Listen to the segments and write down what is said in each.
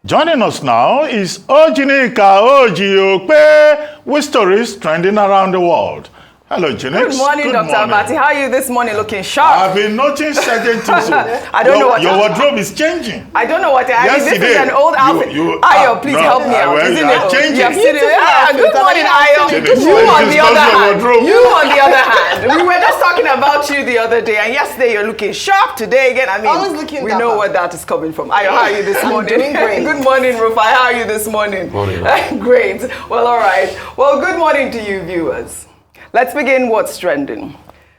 Joining us now is OjyOkpe with stories trending around the world. Hello, Janet. Good morning, Dr. Abati. How are you this morning? Looking sharp. I've been noticing certain things. I don't know what your wardrobe is changing. I don't know what Yesterday, this is an old outfit. Ayo, please help me out. Well, Isn't you are it? changing. Good morning, Ayo. You on the other hand, we were just talking about you the other day, and yesterday you're looking sharp. Today again, I mean, we know where that is coming from. Ayo, how are you this morning? Doing great. Good morning, Rufai. How are you this morning? Morning. Great. Well, all right. Well, good morning to you, viewers. Let's begin what's trending.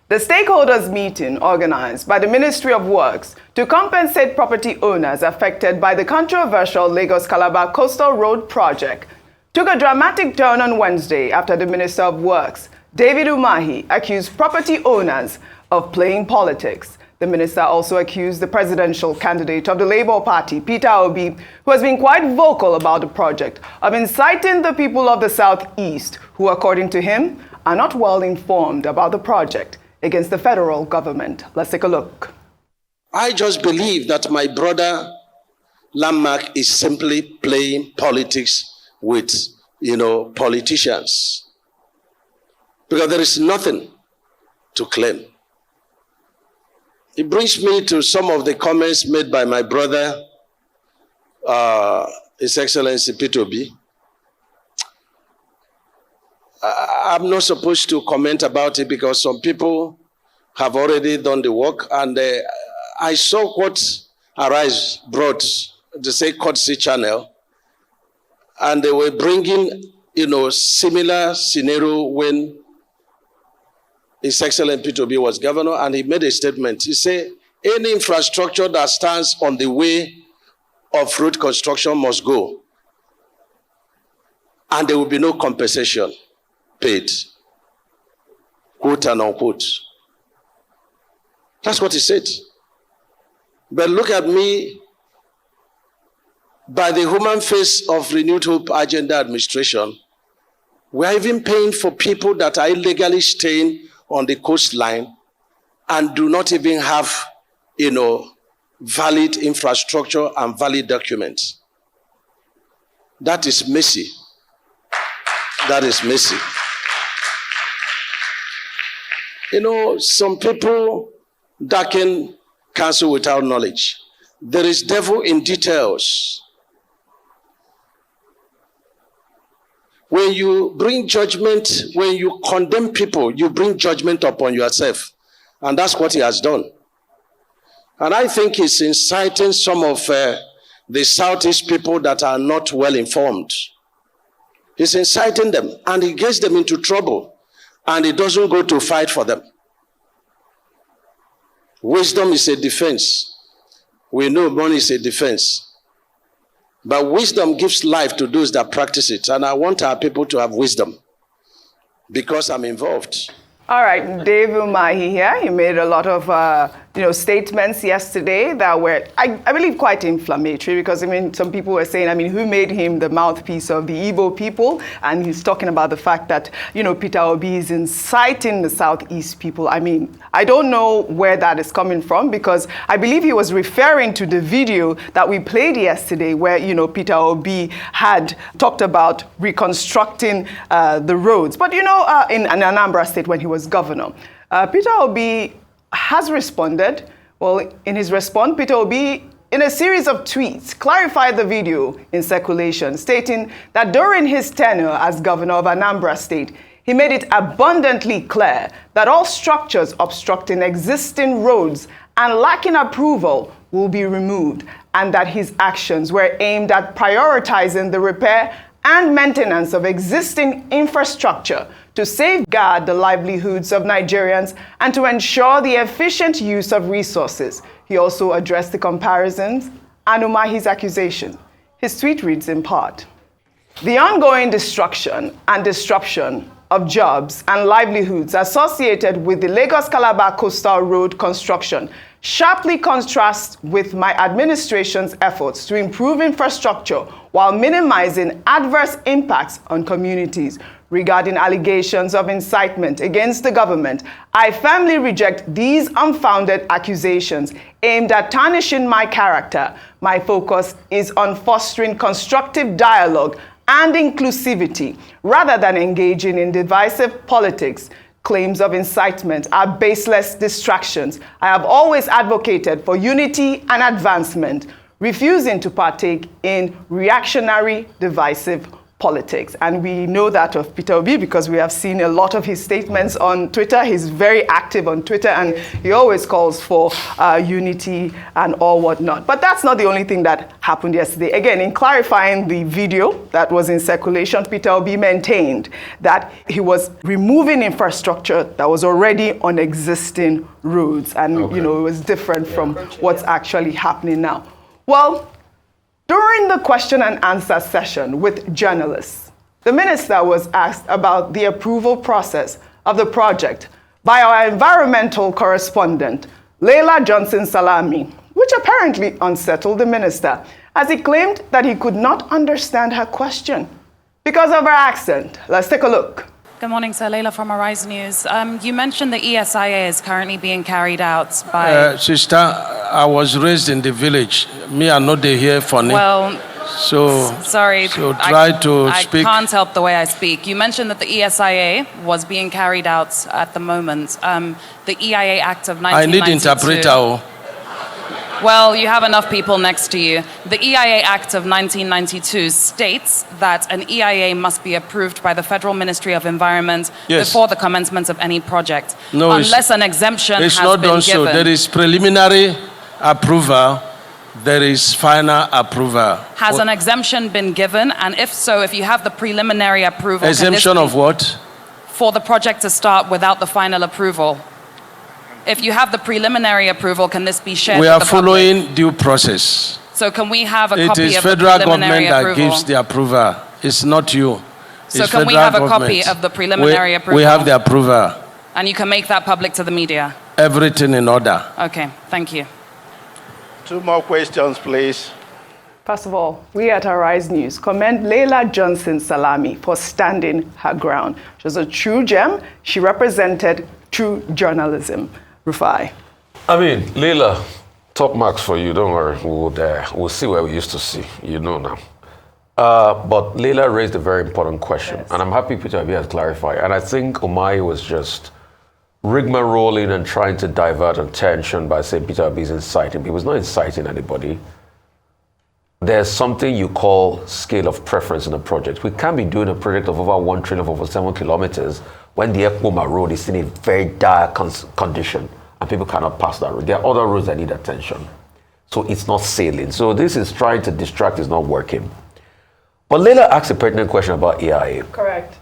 The stakeholders meeting organized by the Ministry of Works to compensate property owners affected by the controversial Lagos Calabar Coastal Road project took a dramatic turn on Wednesday after the Minister of Works, Dave Umahi, accused property owners of playing politics. The minister also accused the presidential candidate of the Labour Party, Peter Obi, who has been quite vocal about the project, of inciting the people of the Southeast, who, according to him, are not well informed about the project against the federal government. Let's take a look. I just believe that my brother Landmark is simply playing politics with, politicians. Because there is nothing to claim. It brings me to some of the comments made by my brother, His Excellency Peter Obi. I'm not supposed to comment about it because some people have already done the work, and I saw what Arise brought, the say courtesy channel, and they were bringing, similar scenario when His Excellency Peter Obi was governor, and he made a statement. He said, any infrastructure that stands on the way of road construction must go, and there will be no compensation paid, quote and unquote. That's what he said. But look at me, by the human face of Renewed Hope Agenda Administration, we are even paying for people that are illegally staying on the coastline and do not even have, valid infrastructure and valid documents. That is messy. That is messy. Some people darken counsel without knowledge. There is devil in details. When you bring judgment, when you condemn people, you bring judgment upon yourself. And that's what he has done. And I think he's inciting some of the Southeast people that are not well informed. He's inciting them, and he gets them into trouble. And he doesn't go to fight for them. Wisdom is a defense. We know money is a defense. But wisdom gives life to those that practice it. And I want our people to have wisdom because I'm involved. All right, Dave Umahi here. He made a lot of statements yesterday that were, I believe, quite inflammatory because, some people were saying, who made him the mouthpiece of the Igbo people? And he's talking about the fact that, Peter Obi is inciting the Southeast people. I don't know where that is coming from because I believe he was referring to the video that we played yesterday where, Peter Obi had talked about reconstructing the roads. But, in Anambra State when he was governor, Peter Obi has responded. Well, in his response, Peter Obi, in a series of tweets, clarified the video in circulation, stating that during his tenure as governor of Anambra State, he made it abundantly clear that all structures obstructing existing roads and lacking approval will be removed, and that his actions were aimed at prioritizing the repair and maintenance of existing infrastructure to safeguard the livelihoods of Nigerians and to ensure the efficient use of resources. He also addressed the comparisons and Umahi's accusation. His tweet reads in part, "The ongoing destruction and disruption of jobs and livelihoods associated with the Lagos Calabar coastal road construction sharply contrasts with my administration's efforts to improve infrastructure while minimizing adverse impacts on communities. Regarding allegations of incitement against the government, I firmly reject these unfounded accusations aimed at tarnishing my character. My focus is on fostering constructive dialogue and inclusivity rather than engaging in divisive politics. Claims of incitement are baseless distractions. I have always advocated for unity and advancement, refusing to partake in reactionary, divisive politics. And we know that of Peter Obi because we have seen a lot of his statements on Twitter. He's very active on Twitter and he always calls for unity and all whatnot. But that's not the only thing that happened yesterday. Again, in clarifying the video that was in circulation, Peter Obi maintained that he was removing infrastructure that was already on existing roads. And, you know, it was different from what's actually happening now. Well, during the question and answer session with journalists, the minister was asked about the approval process of the project by our environmental correspondent, Leila Johnson-Salami, which apparently unsettled the minister, as he claimed that he could not understand her question because of her accent. Let's take a look. Good morning, sir. Leila from Arise News. You mentioned the ESIA is currently being carried out by... Sister, I was raised in the village. Me, I'm not here for me. Well, sorry. So try to speak. I can't help the way I speak. You mentioned that the ESIA was being carried out at the moment. The EIA Act of 1992... I need interpreter. Well, you have enough people next to you. The EIA Act of 1992 states that an EIA must be approved by the Federal Ministry of Environment before the commencement of any project, unless an exemption has been given. It's not done so. There is preliminary approval. There is final approval. Has an exemption been given? And if so, if you have the preliminary approval... Exemption of what? For the project to start without the final approval. If you have the preliminary approval, can this be shared with the public? We are following due process. So can we have a copy of the preliminary approval? It is federal government that gives the approval. It's not you. So can we have a copy of the preliminary approval? We have the approval. And you can make that public to the media? Everything in order. Okay, thank you. 2 more questions, please. First of all, we at Arise News commend Leila Johnson-Salami for standing her ground. She was a true gem. She represented true journalism. Rufai. I mean, Leila, top marks for you. Don't worry. We'll see where we used to see. You know now. But Leila raised a very important question. Yes. And I'm happy Peter Obi has clarified. And I think Umahi was just rigmaroling and trying to divert attention by saying Peter Obi is inciting. He was not inciting anybody. There's something you call scale of preference in a project. We can't be doing a project of over 1 trillion of over 7 kilometers when the Ekpoma road is in a very dire condition and people cannot pass that road. There are other roads that need attention. So it's not sailing. So this is trying to distract, is not working. But Leila asked a pertinent question about EIA. Correct.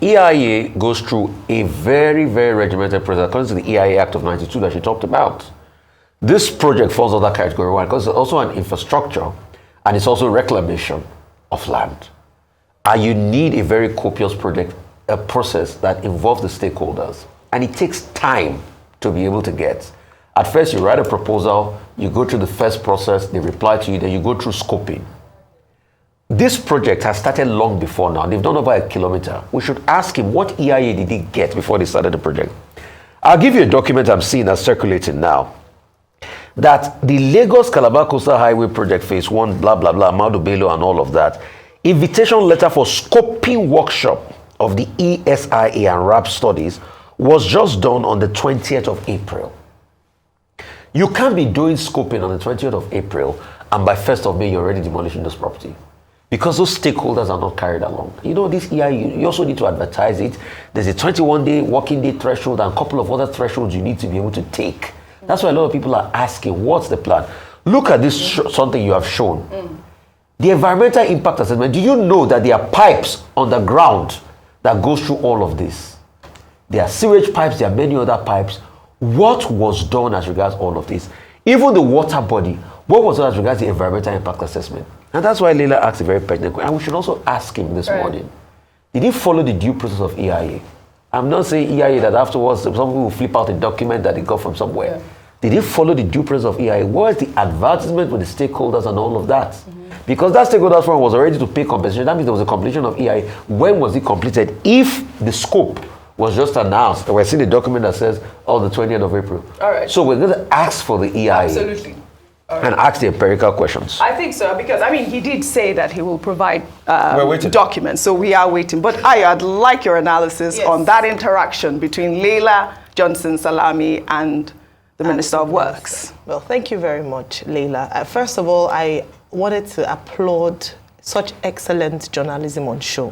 EIA goes through a very, very regimented process according to the EIA Act of 92 that she talked about. This project falls under category 1 because it's also an infrastructure and it's also reclamation of land. And you need a very copious a process that involves the stakeholders. And it takes time to be able to get. At first, you write a proposal, you go through the first process, they reply to you, then you go through scoping. This project has started long before now. They've done over 1 kilometer. We should ask him what EIA did he get before they started the project. I'll give you a document I'm seeing that's circulating now. That the Lagos Calabar Coastal Highway Project Phase 1, blah, blah, blah, Madu Bello and all of that, invitation letter for scoping workshop of the ESIA and RAP studies was just done on the 20th of April. You can't be doing scoping on the 20th of April and by 1st of May you're already demolishing this property. Because those stakeholders are not carried along. You know, this EIA, you also need to advertise it. There's a 21-day working day threshold and a couple of other thresholds you need to be able to take. That's why a lot of people are asking, what's the plan? Look at this, something you have shown. The environmental impact assessment. Do you know that there are pipes underground that goes through all of this? There are sewage pipes, there are many other pipes. What was done as regards all of this? Even the water body, what was done as regards the environmental impact assessment? And that's why Leila asked a very pertinent question. And we should also ask him this morning. Did he follow the due process of EIA? I'm not saying EIA that afterwards some people will flip out a document that they got from somewhere. Yeah. Did he follow the due process of EIA? What is the advertisement with the stakeholders and all of that? Because that stakeholders forum was already to pay compensation. That means there was a completion of EIA. When was it completed? If the scope was just announced, we're seeing a document that says, the 20th of April. All right. So we're going to ask for the EIA. Absolutely. And ask the empirical questions. I think so, because, he did say that he will provide documents, so we are waiting. But I'd like your analysis on that interaction between Leila Johnson-Salami and the Minister of Works. Well, thank you very much, Leila. First of all, I wanted to applaud such excellent journalism on show.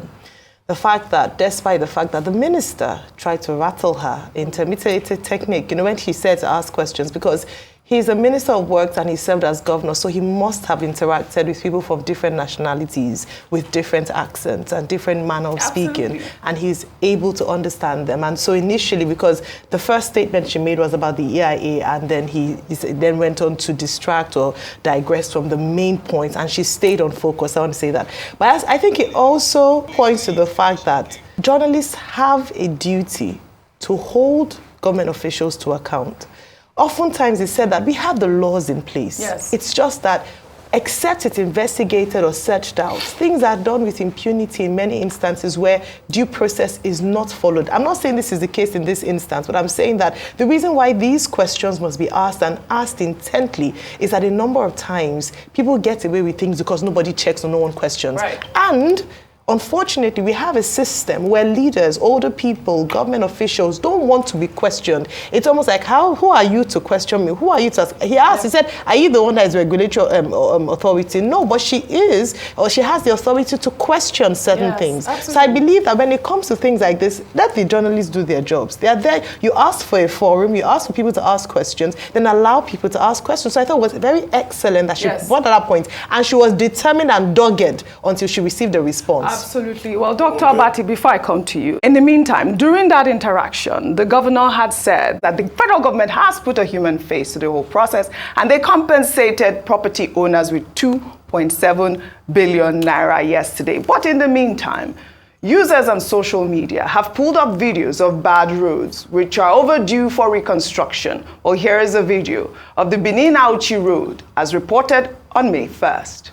The fact that, despite the fact that the minister tried to rattle her, intermediated technique, when she said to ask questions, because he's a Minister of Works and he served as governor, so he must have interacted with people from different nationalities, with different accents and different manner of speaking, and he's able to understand them. And so initially, because the first statement she made was about the EIA, and then he then went on to distract or digress from the main point, and she stayed on focus. I want to say that. But I think it also points to the fact that journalists have a duty to hold government officials to account. Oftentimes it's said that we have the laws in place. Yes. It's just that except it's investigated or searched out, things are done with impunity in many instances where due process is not followed. I'm not saying this is the case in this instance, but I'm saying that the reason why these questions must be asked and asked intently is that a number of times people get away with things because nobody checks or no one questions. Right. And unfortunately, we have a system where leaders, older people, government officials don't want to be questioned. It's almost like, who are you to question me? Who are you to ask? He asked, he said, are you the one that is regulatory authority? No, but she is, or she has the authority to question certain things. Absolutely. So I believe that when it comes to things like this, let the journalists do their jobs. They are there. You ask for a forum, you ask for people to ask questions, then allow people to ask questions. So I thought it was very excellent that she brought that point, and she was determined and dogged until she received a response. Absolutely. Well, Dr. Abati, before I come to you, in the meantime, during that interaction, the governor had said that the federal government has put a human face to the whole process, and they compensated property owners with 2.7 billion naira yesterday. But in the meantime, users on social media have pulled up videos of bad roads, which are overdue for reconstruction. Well, here is a video of the Benin-Auchi Road, as reported on May 1st.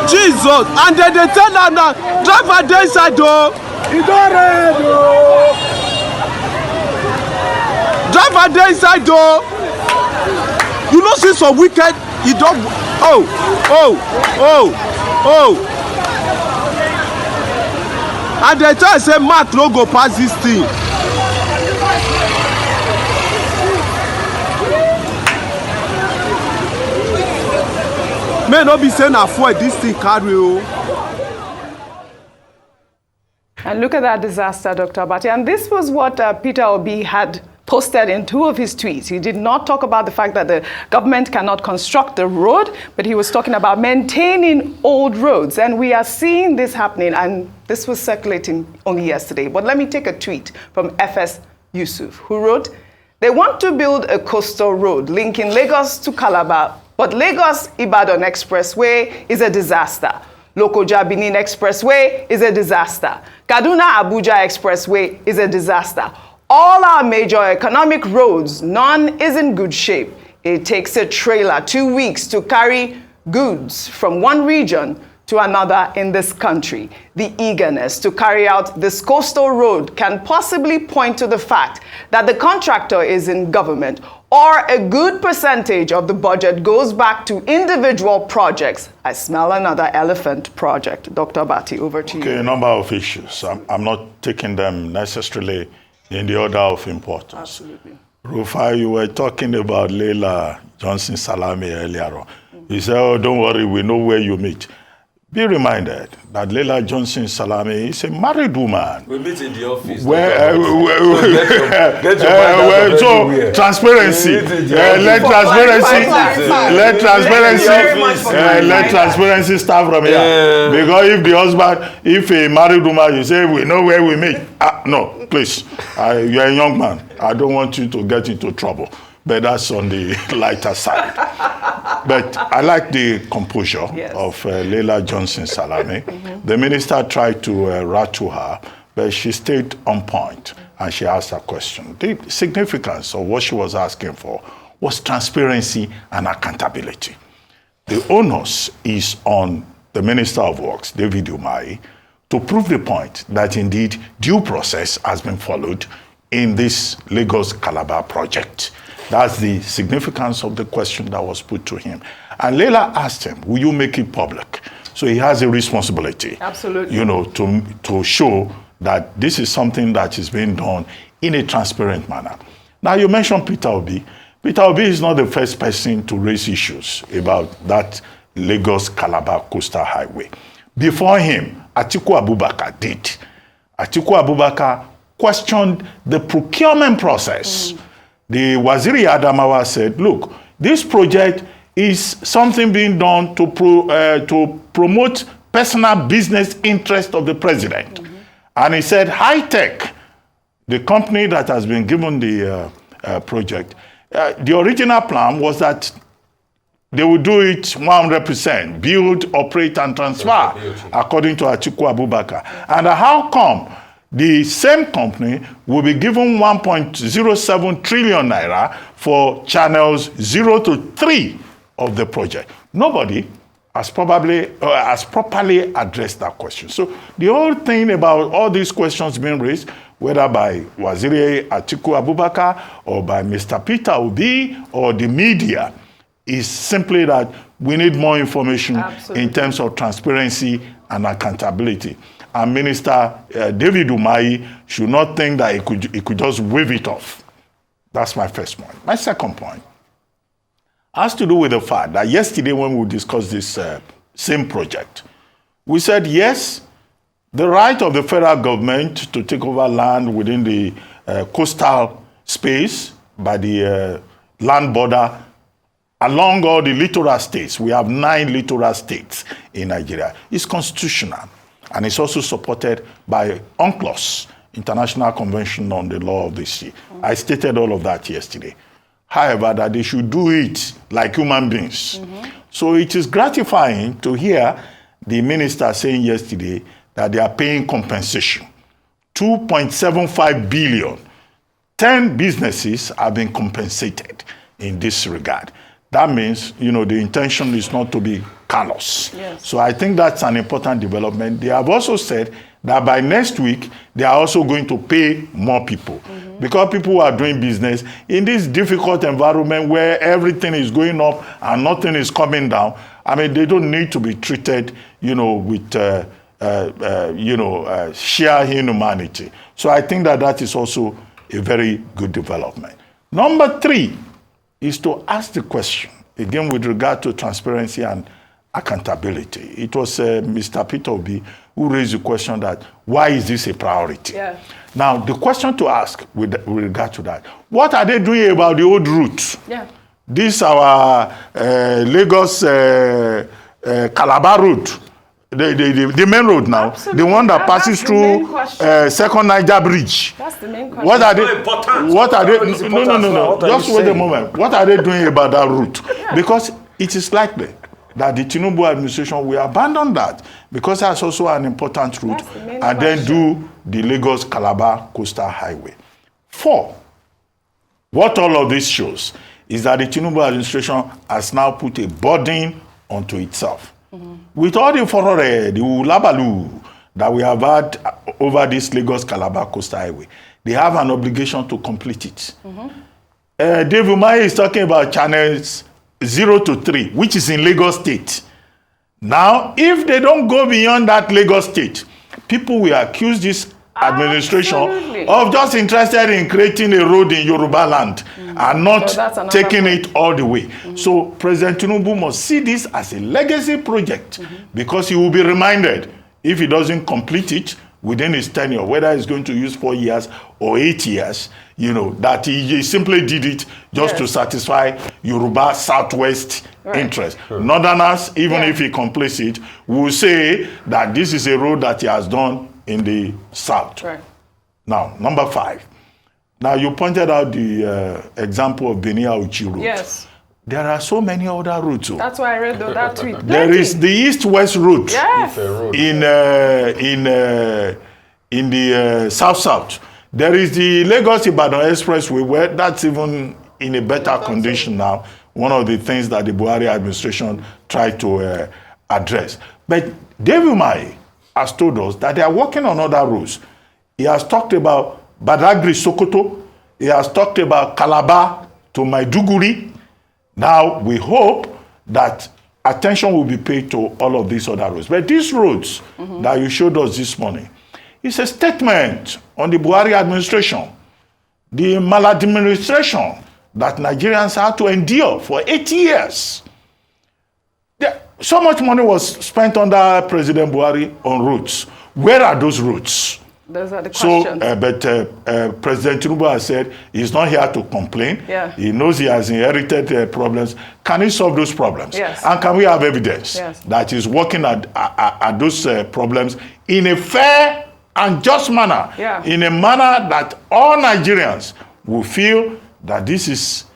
Jesus! And then they tell them that driver dey inside though. Driver dey inside though. You know, see some wicked, you don't, and they tell say Mark no go pass this thing. May not be saying avoid this thing carry o. And look at that disaster, Dr. Abati. And this was what Peter Obi had posted in two of his tweets. He did not talk about the fact that the government cannot construct the road, but he was talking about maintaining old roads. And we are seeing this happening, and this was circulating only yesterday. But let me take a tweet from FS Yusuf, who wrote, they want to build a coastal road linking Lagos to Calabar, but Lagos-Ibon Expressway is a disaster. Lokoja-Benin Expressway is a disaster. Kaduna-Abuja Expressway is a disaster. All our major economic roads, none is in good shape. It takes a trailer 2 weeks to carry goods from one region to another in this country. The eagerness to carry out this coastal road can possibly point to the fact that the contractor is in government, or a good percentage of the budget goes back to individual projects. I smell another elephant project. Dr. Abati, over to you. Okay, a number of issues. I'm not taking them necessarily in the order of importance. Absolutely. Rufai, you were talking about Leila Johnson-Salami earlier on. You said, oh, don't worry, we know where you meet. be reminded that Leila Johnson Salame is a married woman. We meet in the office. So transparency. Let transparency start from here. Because if the husband, if a married woman, you say we know where we meet. No, please. You're a young man. I don't want you to get into trouble. But that's on the lighter side. But I like the composure of Leila Johnson Salame. The minister tried to rattle her, but she stayed on point and she asked a question. The significance of what she was asking for was transparency and accountability. The onus is on the Minister of Works, David Umahi, to prove the point that indeed due process has been followed in this Lagos Calabar project. That's the significance of the question that was put to him. And Leila asked him, will you make it public? So he has a responsibility, absolutely, to show that this is something that is being done in a transparent manner. Now, you mentioned Peter Obi. Peter Obi is not the first person to raise issues about that Lagos Calabar Coastal Highway. Before him, Atiku Abubakar did. Atiku Abubakar questioned the procurement process. The Waziri Adamawa said, look, this project is something being done to promote personal business interest of the president. And he said, High Tech, the company that has been given the project, the original plan was that they would do it 100%, build, operate, and transfer, according to Atiku Abubakar. And how come the same company will be given 1.07 trillion naira for channels 0 to 3 of the project? Nobody has properly addressed that question. So the whole thing about all these questions being raised, whether by Waziri Atiku Abubakar or by Mr. Peter Obi or the media, is simply that we need more information in terms of transparency and accountability. And Minister David Umahi should not think that he could just wave it off. That's my first point. My second point has to do with the fact that yesterday when we discussed this same project, we said, yes, the right of the federal government to take over land within the coastal space by the land border along all the littoral states. We have 9 littoral states in Nigeria. It's constitutional. And it's also supported by UNCLOS, International Convention on the Law of the Sea. I stated all of that yesterday. However, that they should do it like human beings. So it is gratifying to hear the minister saying yesterday that they are paying compensation. 2.75 billion. 10 businesses have been compensated in this regard. That means, the intention is not to be callous. Yes. So I think that's an important development. They have also said that by next week, they are also going to pay more people. Because people who are doing business in this difficult environment where everything is going up and nothing is coming down, I mean, they don't need to be treated, with, sheer inhumanity. So I think that is also a very good development. Number 3, is to ask the question, again with regard to transparency and accountability. It was Mr. Peter Obi who raised the question that, why is this a priority? Yeah. Now, the question to ask with regard to that, what are they doing about the old route? Yeah. This our Lagos Calabar route, the main road now, absolutely, the one that passes through Second Niger Bridge. That's the main question. What are they? No. Just wait a moment. What are they doing about that route? Yeah. Because it is likely that the Tinubu administration will abandon that because that's also an important route, and then do the Lagos Calabar Coastal Highway. 4, what all of this shows is that the Tinubu administration has now put a burden onto itself. With all the furore, the ulabalu that we have had over this Lagos Calabar Coastal Highway, they have an obligation to complete it. Dave Umahi is talking about channels 0 to 3, which is in Lagos State. Now, if they don't go beyond that Lagos State, people will accuse this administration of just interested in creating a road in Yoruba land. and not taking it all the way. So President Tinubu must see this as a legacy project because he will be reminded if he doesn't complete it within his tenure, whether he's going to use 4 years or 8 years, that he simply did it just to satisfy Yoruba Southwest interest. Northerners, even if he completes it, will say that this is a road that he has done in the South. Now, number 5. Now, you pointed out the example of Benin-Auchi route. Yes. There are so many other routes. That's why I read that tweet. There is the East-West route in the South-South. There is the Lagos-Ibadan Expressway, where that's even in a better condition now. One of the things that the Buhari administration tried to address. But Dave Umahi has told us that they are working on other routes. He has talked about Badagry, Sokoto. He has talked about Calabar to Maiduguri. Now, we hope that attention will be paid to all of these other roads. But these roads that you showed us this morning, it's a statement on the Buhari administration, the maladministration that Nigerians had to endure for 8 years. So much money was spent under President Buhari on roads. Where are those roads? Those are the questions. So, President Tinubu has said he's not here to complain. He knows he has inherited problems. Can he solve those problems? And can we have evidence that he's working at those problems in a fair and just manner, in a manner that all Nigerians will feel that this is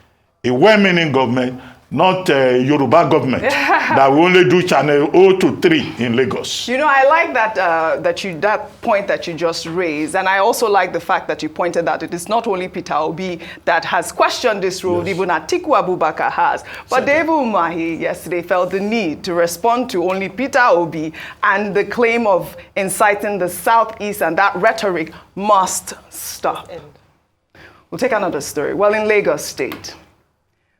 a well-meaning government, not a Yoruba government that will only do channel 0 to 3 in Lagos. I like that point that you just raised, and I also like the fact that you pointed out it is not only Peter Obi that has questioned this road, even Atiku Abubakar has, but Dave Umahi yesterday felt the need to respond to only Peter Obi and the claim of inciting the Southeast, and that rhetoric must stop. We'll take another story. Well, in Lagos State,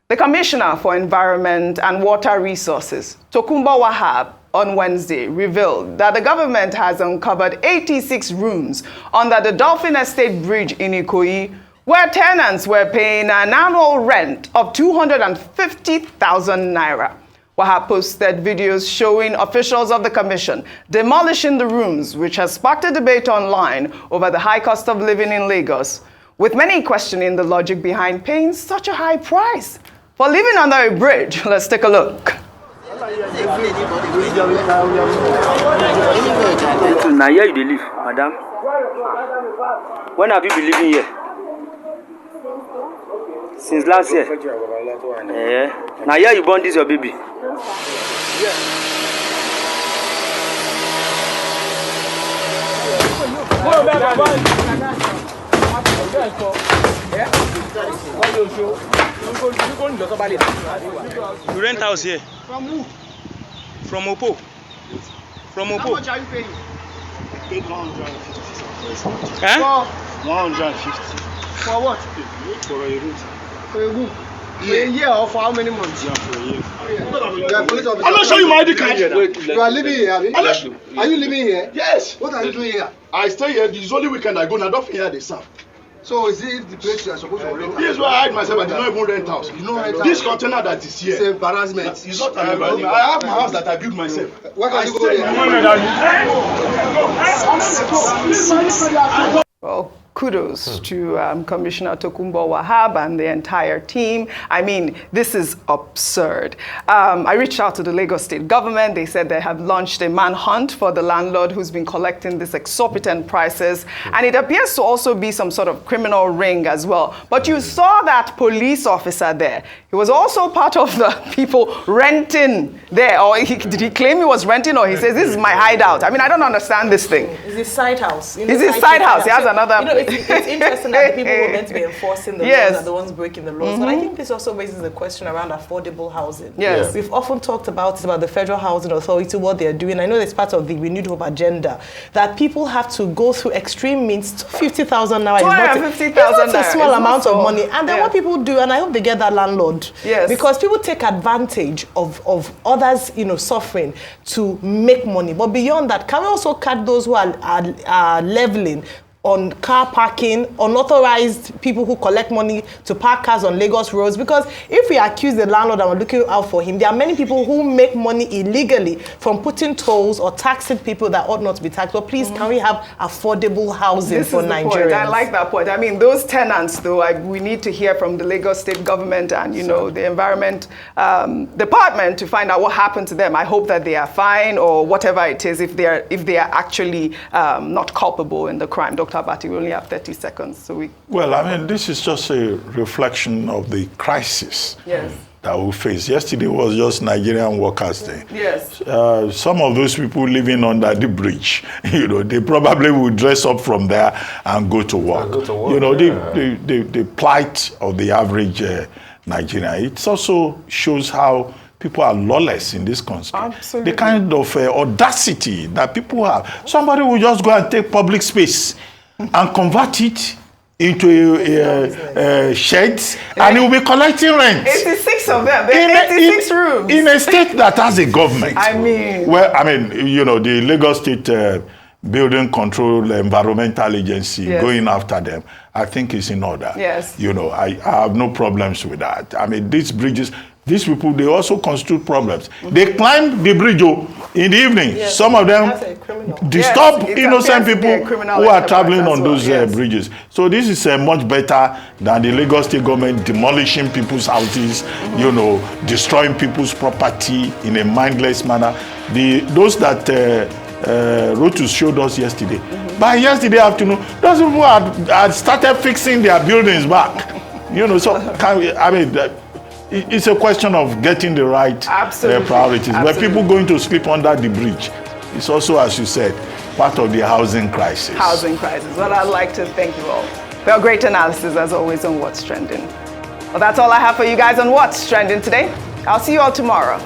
the Commissioner for Environment and Water Resources, Tokunbo Wahab, on Wednesday revealed that the government has uncovered 86 rooms under the Dolphin Estate Bridge in Ikoyi, where tenants were paying an annual rent of 250,000 naira. Wahab posted videos showing officials of the commission demolishing the rooms, which has sparked a debate online over the high cost of living in Lagos, with many questioning the logic behind paying such a high price for living under a bridge. Let's take a look. Now here you dey live, madam. When have you been living here? Since last year. Now here you born this your baby. You rent house here? From who? From Opo. From Opo. How much are you paying? I paid 150. Huh? 150. For what? For a room. For a who? For a year or for how many months? Yeah, for a year. You are police officer. I'm not showing you my ID card. You are living here, Abi? Are you living here? Yes. What are you doing here? I stay here. This is only weekend I go. Now don't here they serve. So is it the place you are supposed to rent? This is where I hide myself. I did not even rent house. You know rent house? This container that is here. It's embarrassment. It's not an embarrassment. I have my house that I built myself. Where can you go there? Well, kudos to Commissioner Tokunbo Wahab and the entire team. I mean, this is absurd. I reached out to the Lagos State government. They said they have launched a manhunt for the landlord who's been collecting these exorbitant prices. And it appears to also be some sort of criminal ring as well. But you saw that police officer there. He was also part of the people renting there. Or did he claim he was renting, or he says, this is my hideout? I mean, I don't understand this thing. It's his side house. It's his side house. He has another... It's interesting that the people who are meant to be enforcing the laws are the ones breaking the laws. But I think this also raises a question around affordable housing. Yes. We've often talked about the Federal Housing Authority, what they're doing. I know it's part of the Renewed Hope agenda, that people have to go through extreme means. 50,000 now is not a small amount of money. And then what people do, and I hope they get that landlord. Yes. Because people take advantage of others, suffering to make money. But beyond that, can we also catch those who are leveling on car parking, unauthorized people who collect money to park cars on Lagos roads. Because if we accuse the landlord and we're looking out for him, there are many people who make money illegally from putting tolls or taxing people that ought not to be taxed. But please, can we have affordable housing for Nigerians? I like that point. I mean, those tenants, though, we need to hear from the Lagos State government and, the Environment Department to find out what happened to them. I hope that they are fine or whatever it is, if they are actually not culpable in the crime. Dr. Abati, we only have 30 seconds. Well, I mean, this is just a reflection of the crisis that we face. Yesterday was just Nigerian Workers' Day. Yes. Some of those people living under the bridge, they probably will dress up from there and go to work. The plight of the average Nigerian. It also shows how people are lawless in this country. Absolutely. The kind of audacity that people have. Somebody will just go and take public space and convert it into a sheds, and he will be collecting rent. 86 of them. There are 86 rooms. In a state that has a government. The Lagos State Building Control Environmental Agency going after them, I think is in order. Yes. I have no problems with that. I mean, these bridges, these people, they also constitute problems. They climb the bridge in the evening. Yes. Some of them disturb innocent people who are traveling on those bridges. So this is much better than the Lagos State government demolishing people's houses, destroying people's property in a mindless manner. Those that Rotus showed us yesterday. By yesterday afternoon, those people had started fixing their buildings back. It's a question of getting the right priorities. But people going to sleep under the bridge, it's also, as you said, part of the housing crisis. Well, I'd like to thank you all for a great analysis, as always, on What's Trending. Well, that's all I have for you guys on What's Trending today. I'll see you all tomorrow.